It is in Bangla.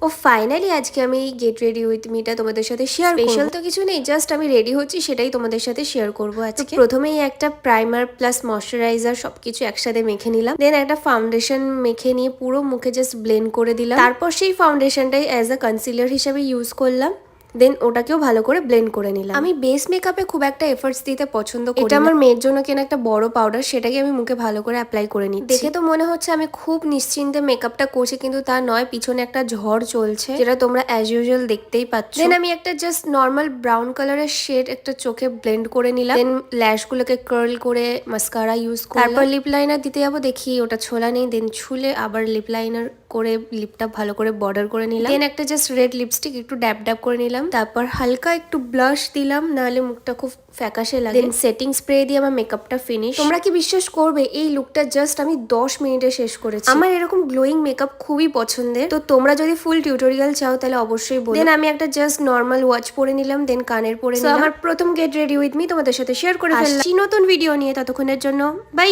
ও ফাইনালি আজকে আমি গেট রেডি উইথ মিটা তোমাদের সাথে শেয়ার করব। স্পেশাল তো কিছু নেই, জাস্ট আমি রেডি হচ্ছি সেটাই তোমাদের সাথে শেয়ার করব আজকে। প্রথমেই একটা প্রাইমার প্লাস ময়শ্চারাইজার সবকিছু একসাথে মেখে নিলাম, দেন একটা ফাউন্ডেশন মেখে নিয়ে পুরো মুখে জাস্ট ব্লেন্ড করে দিলাম। তারপর সেই ফাউন্ডেশনটাই অ্যাজ আ কনসিলার হিসেবে ইউজ করলাম, দেন ওটাকেও ভালো করে ব্লেন্ড করে নিলাম। আমি বেস মেকআপে খুব একটা এফর্টস দিতে পছন্দ করি। এটা আমার মেয়ের জন্য কেনা একটা বড় পাউডার, সেটাকে আমি মুখে ভালো করে অ্যাপ্লাই করে নিচ্ছি। দেখে তো মনে হচ্ছে আমি খুব নিশ্চিন্তে মেকআপটা করছি, কিন্তু তা নয়, পিছনে একটা ঝড় চলছে যেটা তোমরা অ্যাজ ইউজুয়াল দেখতেই পাচ্ছ। দেন আমি একটা জাস্ট নর্মাল ব্রাউন কালারের শেড একটা চোখে ব্লেন্ড করে নিলাম, দেন ল্যাশ গুলোকে কার্ল করে মাস্কারা ইউজ করলাম। তারপর লিপ লাইনার দিতে যাবো, দেখি ওটা ছোলা নেই, দেন ছুলে আবার লিপ লাইনার করে লিপটা ভালো করে বর্ডার করে নিলাম। দেন একটা জাস্ট রেড লিপস্টিক একটু ড্যাব ড্যাব করে নিলাম, তারপর হালকা একটু ব্লাশ দিলাম, নাহলে মুখটা খুব ফ্যাকাশে লাগে। দেন সেটিং স্প্রে দিয়ে আমার মেকআপটা ফিনিশ। তোমরা কি বিশ্বাস করবে এই লুকটা জাস্ট আমি 10 মিনিটে শেষ করেছি। আমার এরকম গ্লোয়িং মেকআপ খুবই পছন্দের, তো তোমরা যদি ফুল টিউটোরিয়াল চাও তাহলে অবশ্যই বলো। দেন আমি একটা জাস্ট নর্মাল ওয়াচ পরে নিলাম, দেন কানের পরে নিলাম। আমার প্রথম গেট রেডি উইথ মি তোমাদের সাথে শেয়ার করে ফেললাম। নতুন ভিডিও নিয়ে, ততক্ষণের জন্য বাই।